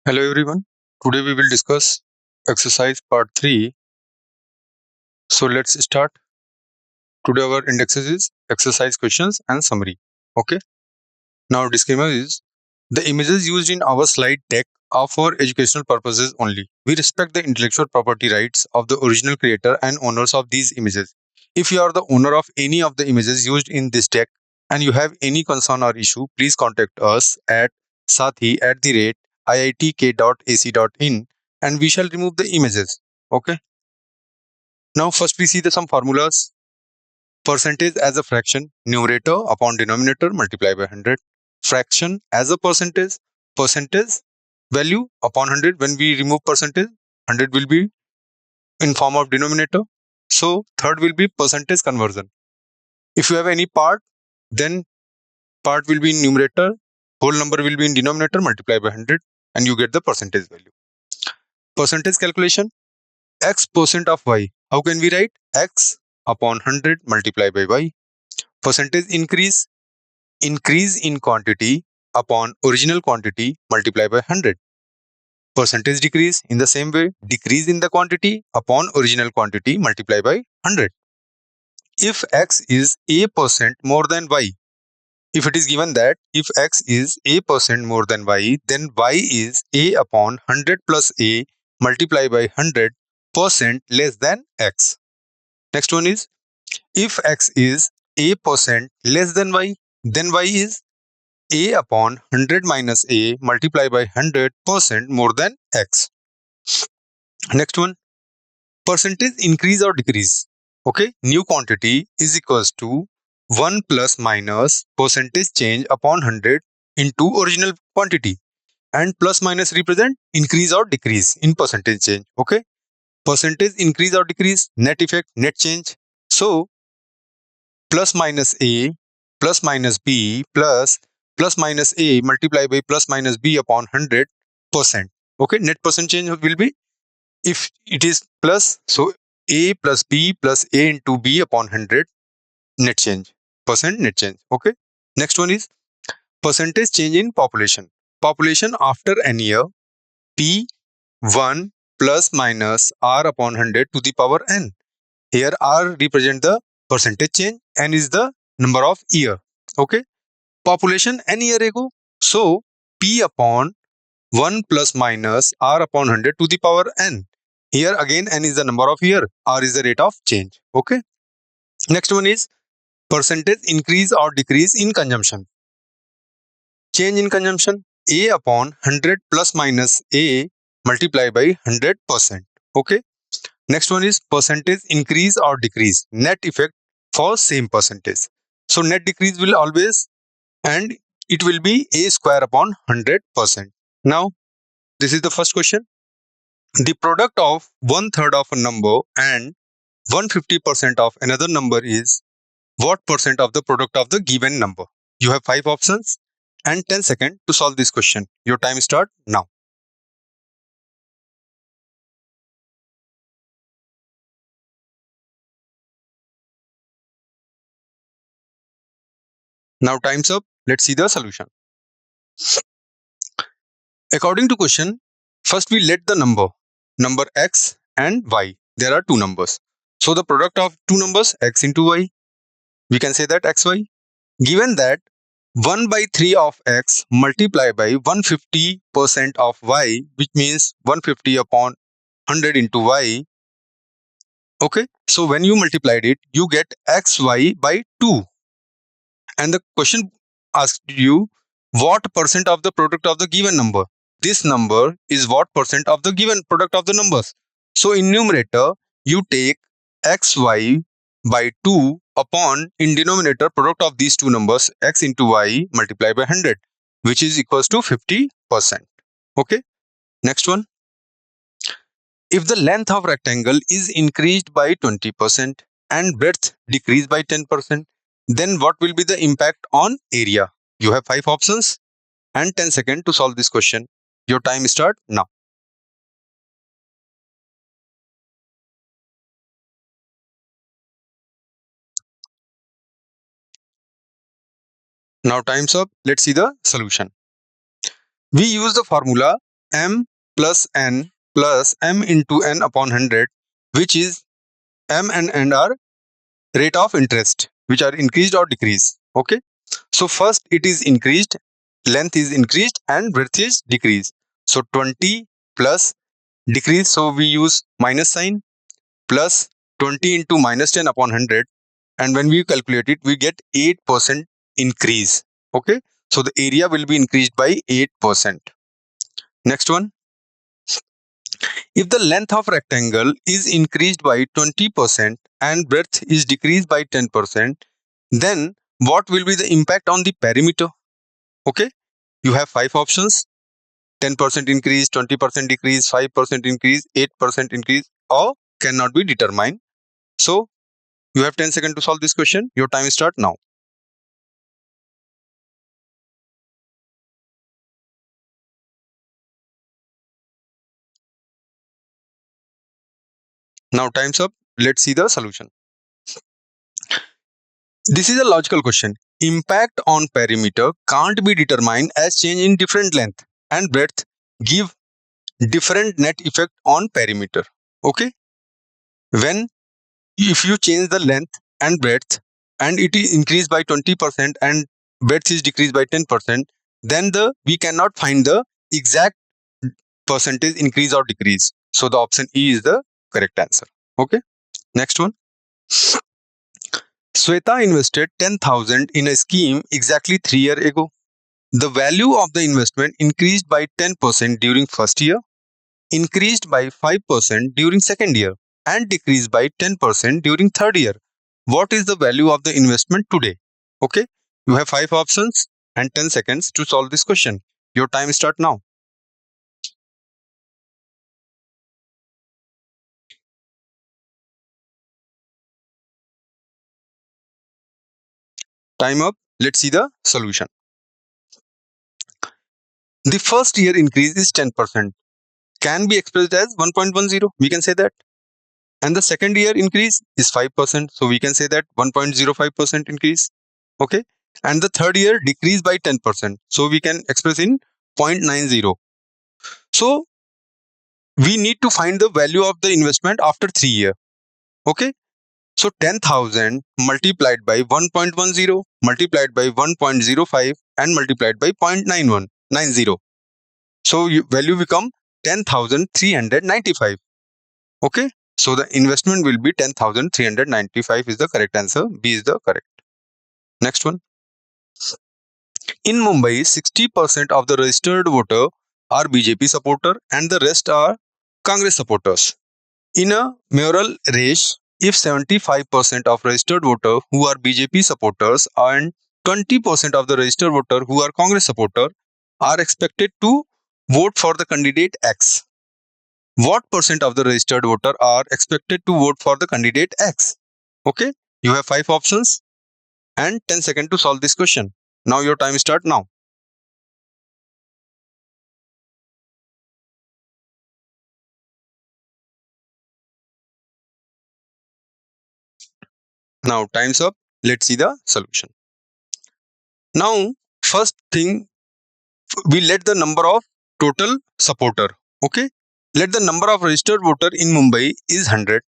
Hello everyone. Today we will discuss exercise part 3. So let's start. Today our indexes is exercise questions and summary. Okay. Now disclaimer is the images used in our slide deck are for educational purposes only. We respect the intellectual property rights of the original creator and owners of these images. If you are the owner of any of the images used in this deck and you have any concern or issue, please contact us at sathee@iitk.ac.in and we shall remove the images. Okay. Now first we see some formulas. Percentage as a fraction, numerator upon denominator multiply by 100. Fraction as a percentage value upon 100. When we remove percentage, 100 will be in form of denominator. So third will be percentage conversion. If you have any part, then part will be in numerator, whole number will be in denominator, multiply by 100 and you get the percentage value. Percentage calculation, x percent of y. How can we write? X upon 100 multiply by y. Percentage increase in quantity upon original quantity multiply by 100. Percentage decrease in the same way, decrease in the quantity upon original quantity multiply by 100. If x is a percent more than y, if it is given that if x is a percent more than y, then y is a upon 100 plus a multiply by 100% less than x. Next one is if x is a percent less than y, then y is a upon 100 minus a multiply by 100% more than x. Next one, percentage increase or decrease. Okay, new quantity is equals to 1 plus minus percentage change upon 100 into original quantity, and plus minus represent increase or decrease in percentage change. Okay, percentage increase or decrease, net effect, net change. So plus minus a plus minus b plus minus a multiply by plus minus b upon 100%. Okay, net percent change will be, if it is plus, so a plus b plus a into b upon 100 net change, percent net change. Okay, next one is percentage change in population. Population after n year, p1 plus minus r upon 100 to the power n. Here r represent the percentage change, n is the number of year. Okay, population n year ago, so p upon 1 plus minus r upon 100 to the power n. Here again n is the number of year, r is the rate of change. Okay, next one is percentage increase or decrease in consumption. Change in consumption, a upon 100 plus minus a multiply by 100%. Okay, next one is percentage increase or decrease, net effect for same percentage. So net decrease will always, and it will be a square upon 100%. Now this is the first question. The product of 1/3 of a number and 150% of another number is what percent of the product of the given number? You have 5 options and 10 seconds to solve this question. Your time start now. Now time's up. Let's see the solution. According to question, first we let the number x and y. There are two numbers. So the product of two numbers, x into y, we can say that xy. Given that 1/3 of x multiplied by 150% of y, which means 150 upon 100 into y. Okay, so when you multiplied it, you get xy by 2. And the question asked you what percent of the product of the given number. This number is what percent of the given product of the numbers. So in numerator, you take xy by 2 upon in denominator product of these two numbers, x into y multiplied by 100, which is equals to 50%. Okay, next one. If the length of rectangle is increased by 20% and breadth decreased by 10%, then what will be the impact on area? You have 5 options and 10 seconds to solve this question. Your time start now. Now time's up. Let's see the solution. We use the formula m plus n plus m into n upon 100, which is m and n are rate of interest, which are increased or decreased. Okay. So first it is increased, length is increased and breadth is decreased. So 20 plus decrease, so we use minus sign, plus 20 into minus 10 upon 100, and when we calculate it we get 8% increase. Okay, so the area will be increased by 8%. Next one, if the length of rectangle is increased by 20% and breadth is decreased by 10%, then what will be the impact on the perimeter? Okay, you have 5 options: 10% increase, 20% decrease, 5% increase, 8% increase, or cannot be determined. So you have 10 seconds to solve this question. Your time start now. Now time's up. Let's see the solution. This is a logical question. Impact on perimeter can't be determined as change in different length and breadth give different net effect on perimeter. Okay, when if you change the length and breadth and it is increased by 20% and breadth is decreased by 10%, then we cannot find the exact percentage increase or decrease. So the option E is the correct answer. Okay, next one. Sweta invested 10,000 in a scheme exactly 3 years ago. The value of the investment increased by 10% during first year, increased by 5% during second year, and decreased by 10% during third year. What is the value of the investment today? Okay, you have 5 options and 10 seconds to solve this question. Your time start now. Time up. Let's see the solution. The first year increase is 10%. Can be expressed as 1.10. We can say that. And the second year increase is 5%. So we can say that 1.05% increase. Okay. And the third year decrease by 10%. So we can express in 0.90. So we need to find the value of the investment after 3 years. Okay. So 10,000 multiplied by 1.10 multiplied by 1.05 and multiplied by 0.9190. So value become 10,395. Okay. So the investment will be 10,395 is the correct answer. B is the correct. Next one. In Mumbai, 60% of the registered voter are BJP supporter and the rest are Congress supporters. In a mayoral race, if 75% of registered voter who are BJP supporters and 20% of the registered voter who are Congress supporter are expected to vote for the candidate X, what percent of the registered voter are expected to vote for the candidate X? Okay, you have 5 options and 10 seconds to solve this question. Now your time start now. Now time's up. Let's see the solution. Now, first thing, we let the number of total supporter. Okay, let the number of registered voter in Mumbai is 100.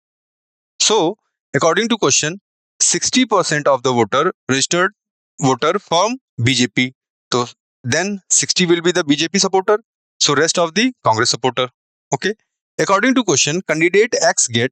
So according to question, 60% of the voter registered voter from BJP. So then 60 will be the BJP supporter. So rest of the Congress supporter. Okay. According to question, candidate X get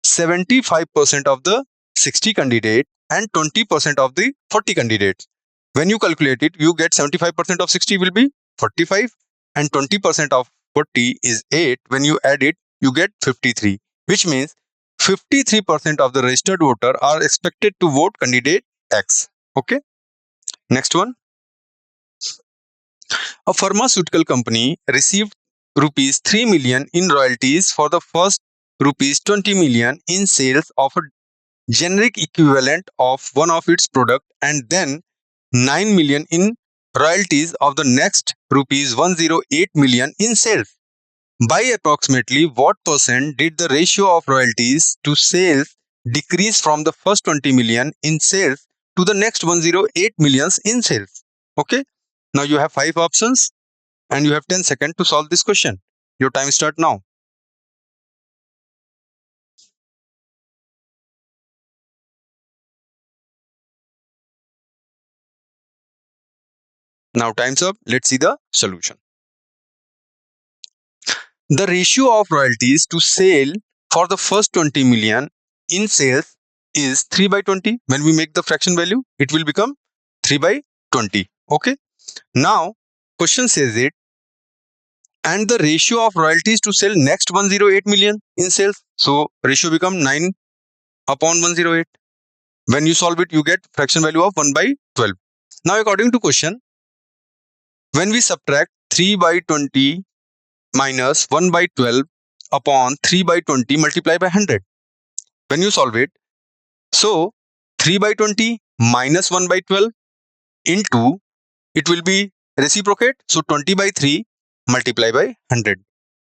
75% of the 60 candidate and 20% of the 40 candidates. When you calculate it, you get 75% of 60 will be 45 and 20% of 40 is 8. When you add it, you get 53, which means 53% of the registered voter are expected to vote candidate X. Okay. Next one. A pharmaceutical company received rupees 3 million in royalties for the first rupees 20 million in sales of a generic equivalent of one of its product and then 9 million in royalties of the next rupees 108 million in sales. By approximately what percent did the ratio of royalties to sales decrease from the first 20 million in sales to the next 108 millions in sales? Okay. Now you have 5 options and you have 10 seconds to solve this question. Your time starts now. Now time's up. Let's see the solution. The ratio of royalties to sale for the first 20 million in sales is 3 by 20. When we make the fraction value, it will become 3 by 20. Okay. Now, question says it, and the ratio of royalties to sell next 108 million in sales. So, ratio become 9 upon 108. When you solve it, you get fraction value of 1 by 12. Now, according to question, when we subtract 3 by 20 minus 1 by 12 upon 3 by 20 multiplied by 100. When you solve it, so 3 by 20 minus 1 by 12 into, it will be reciprocate, so 20 by 3 multiplied by 100.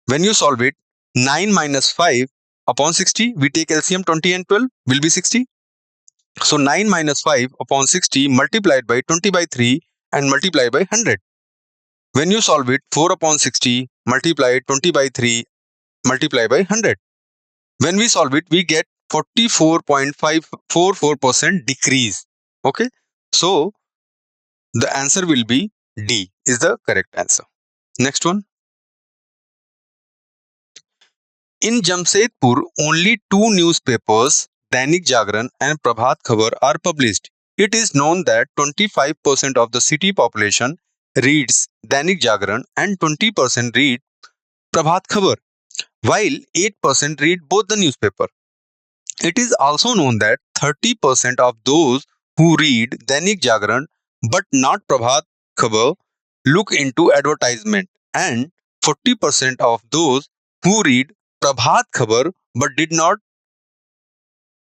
When you solve it, 9 minus 5 upon 60, we take LCM 20 and 12 will be 60. So 9 minus 5 upon 60 multiplied by 20 by 3 and multiplied by 100. When you solve it, 4 upon 60 multiplied 20 by 3 multiplied by 100. When we solve it, we get 44.544% decrease. Okay. So the answer will be D is the correct answer. Next one. In Jamshedpur, only 2 newspapers, Dainik Jagran and Prabhat Khabar, are published. It is known that 25% of the city population reads Dainik Jagran and 20% read Prabhat Khabar, while 8% read both the newspaper. It is also known that 30% of those who read Dainik Jagran but not Prabhat Khabar look into advertisement, and 40% of those who read Prabhat Khabar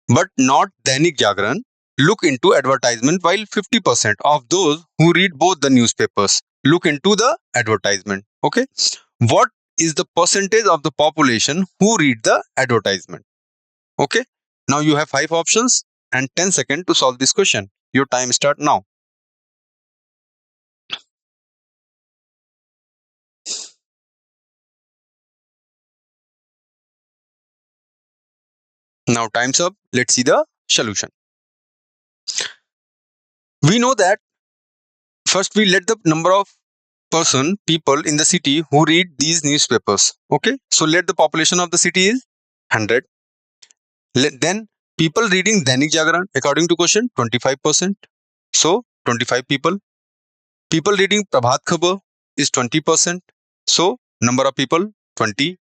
but not Dainik Jagran look into advertisement, while 50% of those who read both the newspapers look into the advertisement. Okay. What is the percentage of the population who read the advertisement? Okay. Now you have 5 options and 10 seconds to solve this question. Your time starts now. Now time's up. Let's see the solution. We know that first we let the number of people in the city who read these newspapers. Okay. So let the population of the city is 100. Then people reading Dainik Jagran according to question 25%. So 25 people. People reading Prabhat Khabar is 20%. So number of people 20.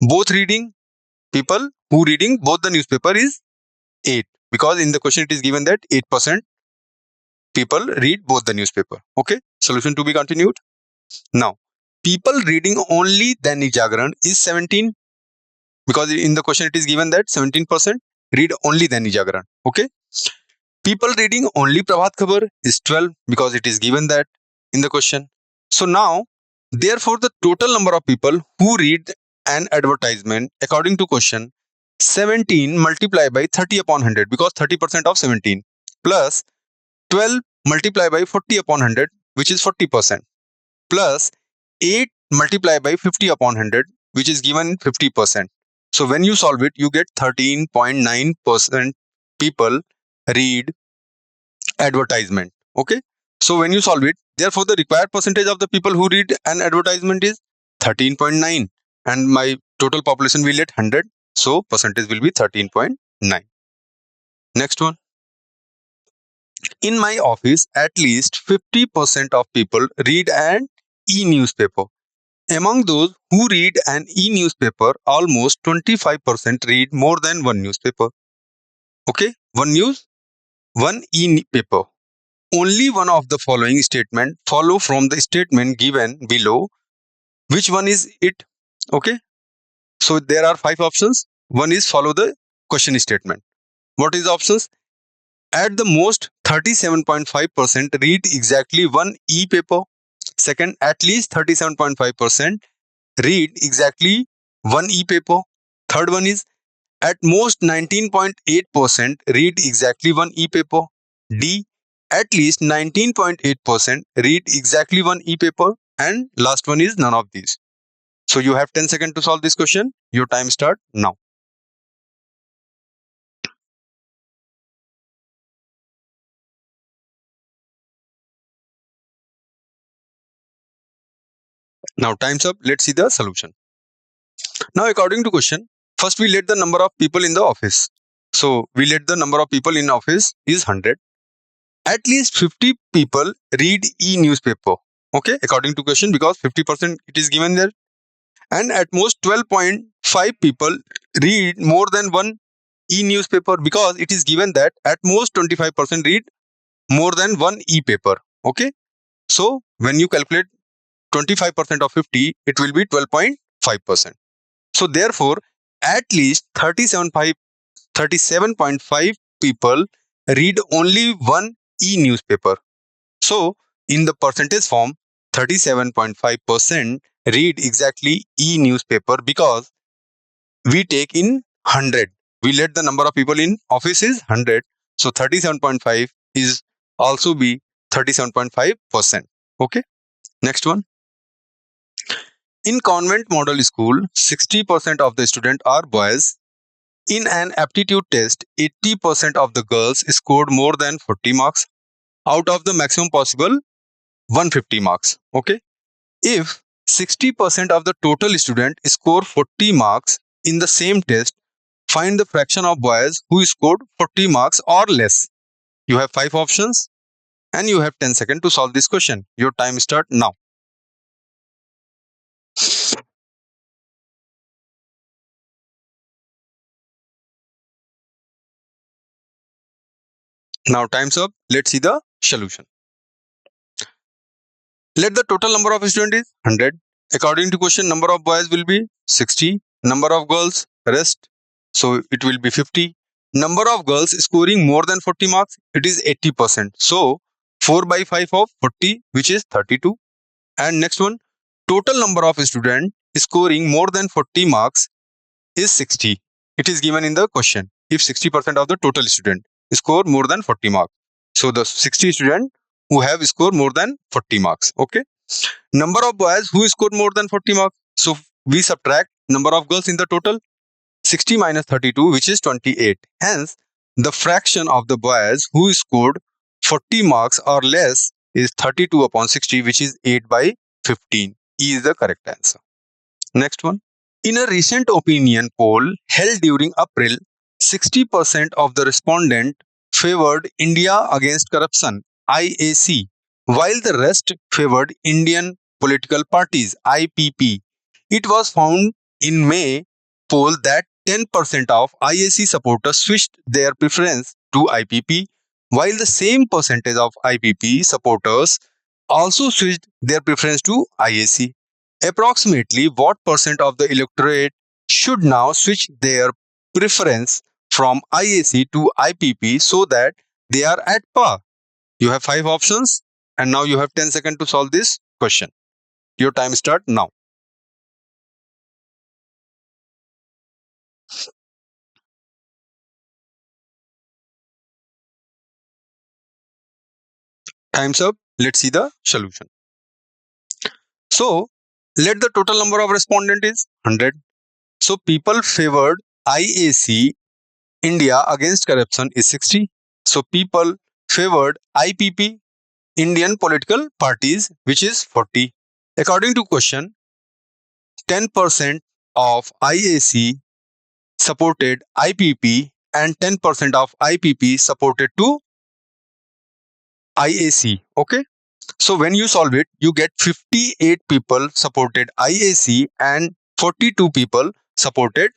Both reading people who reading both the newspaper is 8, because in the question it is given that 8% people read both the newspaper. Okay. Solution to be continued. Now, people reading only Dainik Jagran is 17, because in the question it is given that 17% read only Dainik Jagran. Okay. People reading only Prabhat Khabar is 12, because it is given that in the question. So now, therefore, the total number of people who read an advertisement according to question 17 multiplied by 30 upon 100, because 30% of 17, plus 12 multiplied by 40 upon 100, which is 40%, plus 8 multiplied by 50 upon 100, which is given 50%. So when you solve it, you get 13.9% people read advertisement. Okay. So when you solve it, therefore the required percentage of the people who read an advertisement is 13.9, and my total population will get 100. So percentage will be 13.9. Next one. In my office, at least 50% of people read an e-newspaper. Among those who read an e-newspaper, almost 25% read more than one newspaper. Okay, one e-paper. Only one of the following statement follow from the statement given below. Which one is it? Okay, so there are 5 options. One is follow the question statement. What is the options? At the most, 37.5% read exactly one e-paper. Second, at least 37.5% read exactly one e-paper. Third one is at most 19.8% read exactly one e-paper. D, at least 19.8% read exactly one e-paper. and last one is none of these. So you have 10 seconds to solve this question. Your time start now. Now time's up. Let's see the solution. Now according to question, first we let the number of people in the office. So we let the number of people in office is 100. At least 50 people read e-newspaper. Okay, according to question, because 50% it is given there. And at most 12.5 people read more than one e-newspaper, because it is given that at most 25% read more than one e-paper. Okay, so when you calculate 25% of 50, it will be 12.5%. So therefore, at least 37.5 people read only one e-newspaper. So in the percentage form, 37.5% read exactly e-newspaper, because we take in 100. We let the number of people in office is 100. So 37.5 is also be 37.5%. Okay. Next one. In convent model school, 60% of the students are boys. In an aptitude test, 80% of the girls scored more than 40 marks out of the maximum possible 150 marks. Okay. If 60% of the total student score 40 marks in the same test, find the fraction of boys who scored 40 marks or less. You have 5 options and you have 10 seconds to solve this question. Your time start now. Now time's up. Let's see the solution. Let the total number of students is 100. According to question, number of boys will be 60. Number of girls, rest. So it will be 50. Number of girls scoring more than 40 marks, it is 80%. So 4 by 5 of 40, which is 32. And next one, total number of students scoring more than 40 marks is 60. It is given in the question. If 60% of the total student score more than 40 marks. So the 60 students who have scored more than 40 marks. Okay. Number of boys who scored more than 40 marks. So we subtract number of girls in the total. 60 minus 32, which is 28. Hence, the fraction of the boys who scored 40 marks or less is 32 upon 60, which is 8 by 15. E is the correct answer. Next one. In a recent opinion poll held during April, 60% of the respondents favored India against corruption (IAC), while the rest favored Indian political parties (IPP). It was found in May poll that 10% of IAC supporters switched their preference to IPP, while the same percentage of IPP supporters also switched their preference to IAC. Approximately what percent of the electorate should now switch their preference from IAC to IPP so that they are at par? You have 5 options and now you have 10 seconds to solve this question. Your time start now. Time's up. Let's see the solution. So, let the total number of respondents is 100. So, people favored IAC India against corruption is 60. So, people favored IPP Indian political parties, which is 40. According to question, 10% of IAC supported IPP and 10% of IPP supported to IAC. Okay. So when you solve it, you get 58 people supported IAC and 42 people supported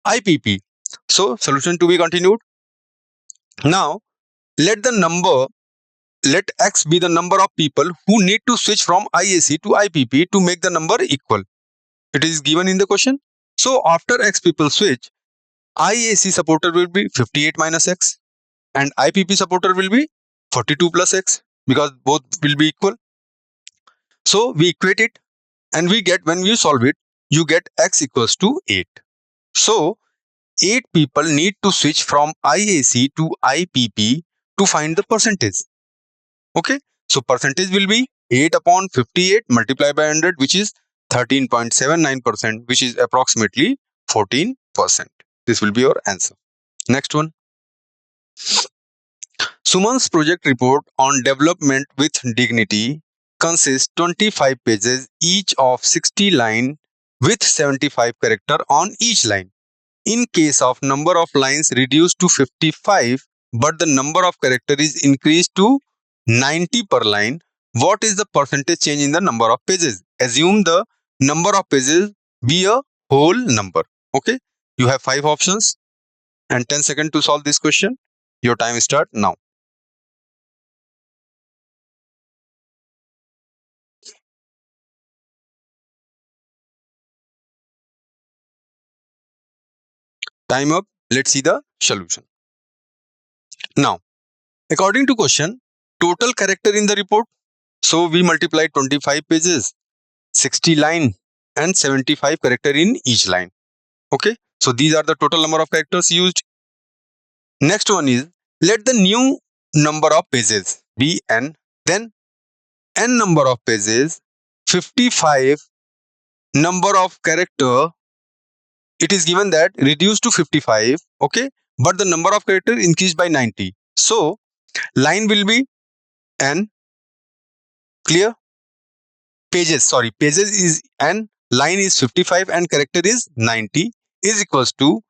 IPP. So solution to be continued. Now let X be the number of people who need to switch from IAC to IPP to make the number equal. It is given in the question. So after X people switch, IAC supporter will be 58 minus X and IPP supporter will be 42 plus X, because both will be equal. So we equate it and we get, when we solve it, you get X equals to 8. So 8 people need to switch from IAC to IPP to find the percentage. Okay. So percentage will be 8 upon 58 multiplied by 100, which is 13.79%, which is approximately 14%. This will be your answer. Next one. Suman's project report on development with dignity consists 25 pages, each of 60 lines with 75 character on each line. In case of number of lines reduced to 55, but the number of character is increased to 90 per line, what is the percentage change in the number of pages? Assume the number of pages be a whole number. Okay, you have 5 options and 10 seconds to solve this question. Your time start now. Time up. Let's see the solution. Now, according to question, total character in the report. So we multiply 25 pages, 60 line and 75 character in each line. Okay, so these are the total number of characters used. Next one is, let the new number of pages be n, then n number of pages, 55 number of character, it is given that reduced to 55, okay, but the number of character increased by 90. So line will be n, clear? Pages is n, line is 55 and character is 90, is equals to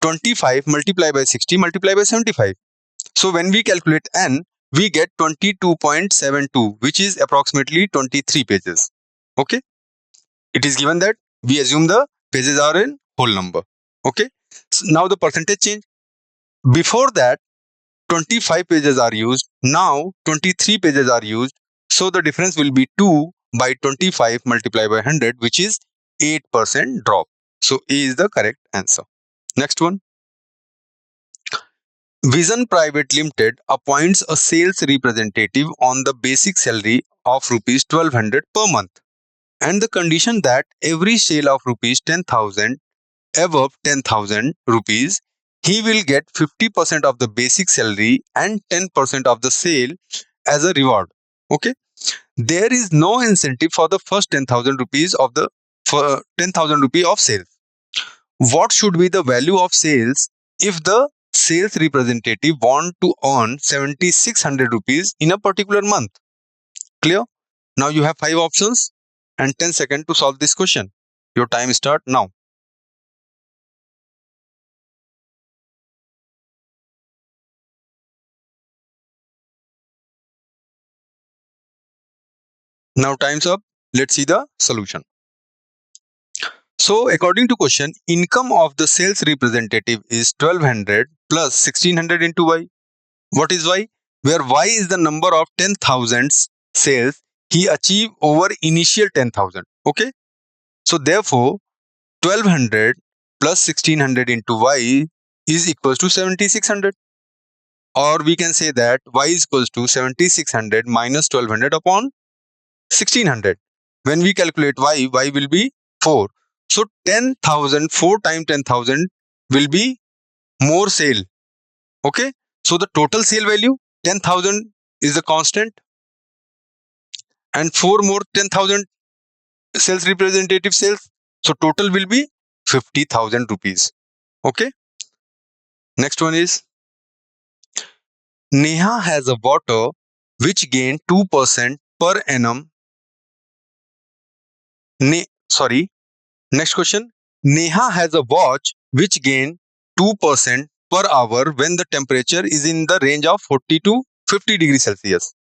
25 multiplied by 60 multiplied by 75. So when we calculate n, we get 22.72, which is approximately 23 pages. Okay, it is given that we assume the pages are in whole number. Okay, so now the percentage change. Before that 25 pages are used, now 23 pages are used, so the difference will be 2 by 25 multiplied by 100, which is 8% drop. So A is the correct answer. Next one. Vision Private Limited appoints a sales representative on the basic salary of rupees 1200 per month, and the condition that every sale of rupees 10,000 above 10,000 rupees, he will get 50% of the basic salary and 10% of the sale as a reward. Okay, there is no incentive for the first 10,000 rupees of the 10,000 rupee of sales. What should be the value of sales if the sales representative want to earn 7,600 rupees in a particular month? Clear? Now you have 5 options and 10 seconds to solve this question. Your time start now. Now time's up. Let's see the solution. So according to question, income of the sales representative is 1200 plus 1600 into y. What is y? Where y is the number of 10,000 sales he achieved over initial 10,000. Okay. So therefore 1200 plus 1600 into y is equals to 7600. Or we can say that y is equals to 7600 minus 1200 upon 1600. When we calculate y will be 4. So 10,000, 4 times 10,000 will be more sale. Okay. So the total sale value 10,000 is the constant, and 4 more 10,000 sales representative sales. So total will be 50,000 rupees. Okay. Next one is, Neha has a water which gained 2% per annum. Next question. Neha has a watch which gains 2% per hour when the temperature is in the range of 40 to 50 degrees Celsius,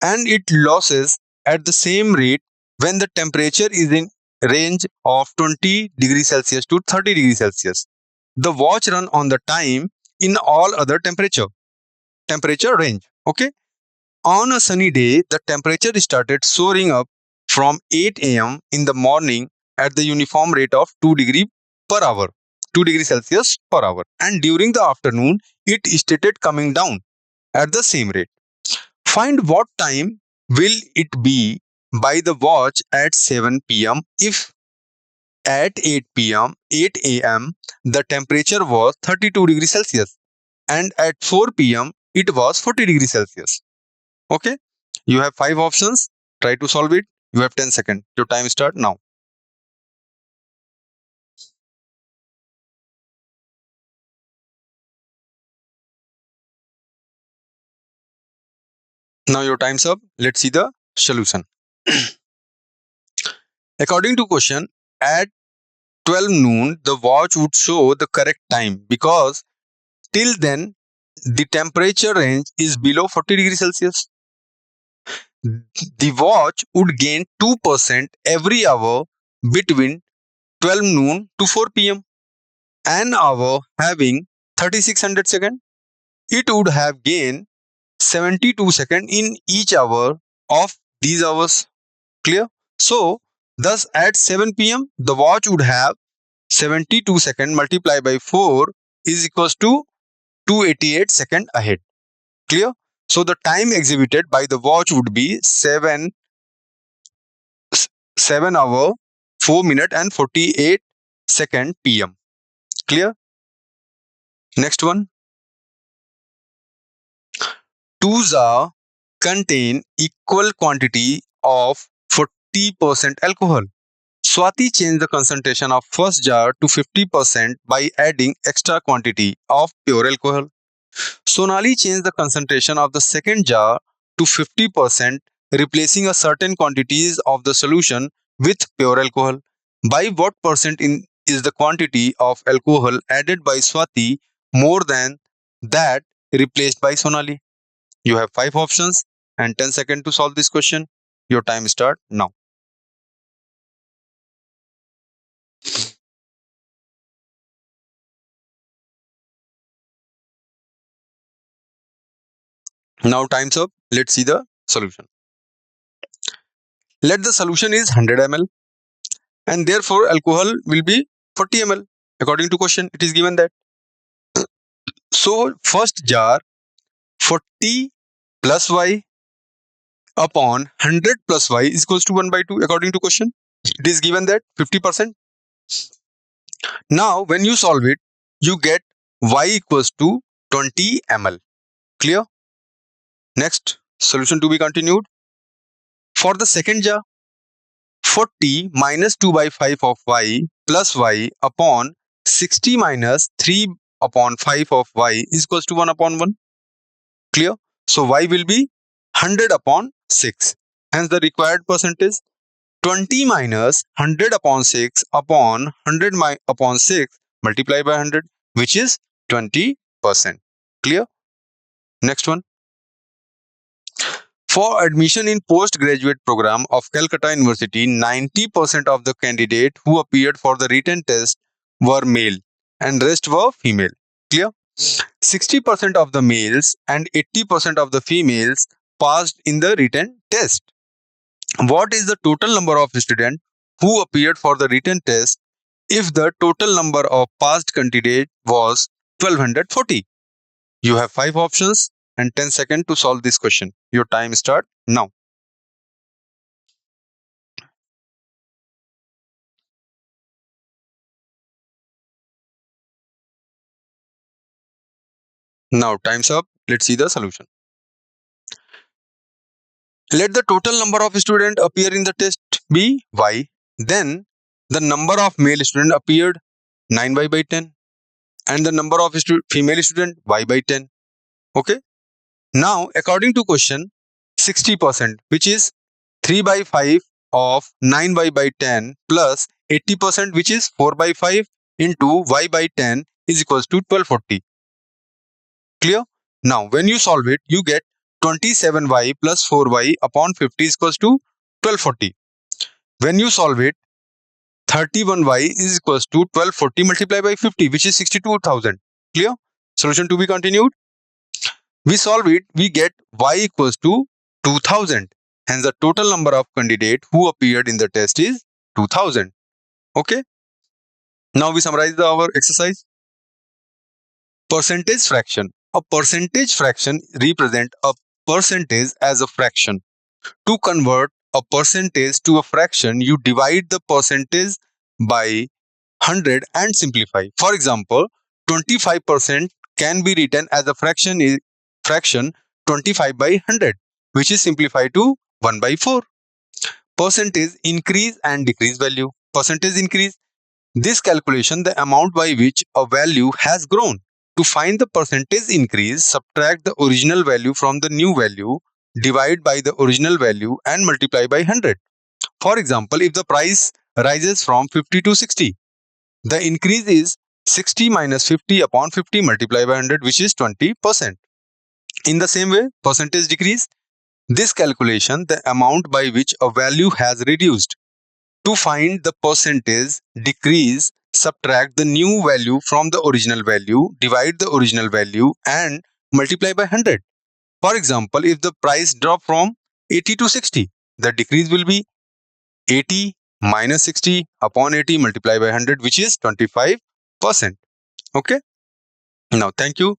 and it loses at the same rate when the temperature is in range of 20 degrees Celsius to 30 degrees Celsius. The watch run on the time in all other temperature range. Okay. On a sunny day, the temperature started soaring up from 8 a.m. in the morning at the uniform rate of 2 degrees Celsius per hour, and during the afternoon it started coming down at the same rate. Find what time will it be by the watch at 7 p.m. if at 8 a.m. the temperature was 32 degrees Celsius and at 4 p.m. it was 40 degrees Celsius. Okay, you have 5 options Try to solve it. You have 10 seconds. Your time start now. Now your time's up. Let's see the solution. According to question, at 12 noon, the watch would show the correct time because till then, the temperature range is below 40 degrees Celsius. The watch would gain 2% every hour between 12 noon to 4 pm. An hour having 3600 seconds, it would have gained 72 seconds in each hour of these hours. Clear? So, thus at 7 pm, the watch would have 72 seconds multiplied by 4 is equals to 288 seconds ahead. Clear? So, the time exhibited by the watch would be 7 hour, 4 minute and 48 second pm. Clear? Next one. 2 jar contain equal quantity of 40% alcohol. Swati changed the concentration of first jar to 50% by adding extra quantity of pure alcohol. Sonali changed the concentration of the second jar to 50%, replacing a certain quantities of the solution with pure alcohol. By what percent is the quantity of alcohol added by Swati more than that replaced by Sonali? You have 5 options and 10 seconds to solve this question. Your time start now. Now time's up. Let's see the solution. Let the solution is 100 ml and therefore alcohol will be 40 ml. According to question, it is given that. So first jar 40 plus y upon 100 plus y is equals to 1 by 2. According to question, it is given that 50%. Now when you solve it, you get y equals to 20 ml. Clear? Next, solution to be continued. For the second jar, 40 minus 2 by 5 of y plus y upon 60 minus 3 upon 5 of y is equals to 1 upon 1. Clear? So y will be 100 upon 6. Hence the required percentage 20 minus 100 upon 6 upon 100 upon 6 multiplied by 100, which is 20%. Clear? Next one. For admission in postgraduate program of Calcutta University, 90% of the candidates who appeared for the written test were male and rest were female. Clear? 60% of the males and 80% of the females passed in the written test. What is the total number of students who appeared for the written test if the total number of passed candidates was 1240? You have 5 options and 10 seconds to solve this question. Your time start now. Now time's up. Let's see the solution. Let the total number of students appear in the test be y. Then the number of male students appeared 9y by 10 and the number of female students y by 10. Okay. Now according to question, 60%, which is 3 by 5 of 9y by 10 plus 80%, which is 4 by 5 into y by 10 is equals to 1240. Clear? Now when you solve it, you get 27y plus 4y upon 50 is equals to 1240. When you solve it, 31y is equals to 1240 multiplied by 50, which is 62,000. Clear? Solution to be continued. We solve it, we get y equals to 2000. Hence the total number of candidates who appeared in the test is 2000. Okay. Now we summarize our exercise. Percentage fraction. A percentage fraction represents a percentage as a fraction. To convert a percentage to a fraction, you divide the percentage by 100 and simplify. For example, 25% can be written as a fraction 25 by 100, which is simplified to 1 by 4. percentage increase and decrease value. Percentage increase. This calculation the amount by which a value has grown. To find the percentage increase, subtract the original value from the new value, divide by the original value and multiply by 100. For example, if the price rises from 50 to 60, the increase is 60 minus 50 upon 50 multiplied by 100, which is 20%. In the same way, percentage decrease. This calculation the amount by which a value has reduced. To find the percentage decrease, subtract the new value from the original value, divide the original value and multiply by 100. For example, if the price drop from 80 to 60, the decrease will be 80 minus 60 upon 80 multiplied by 100, which is 25%. Okay. Now, thank you.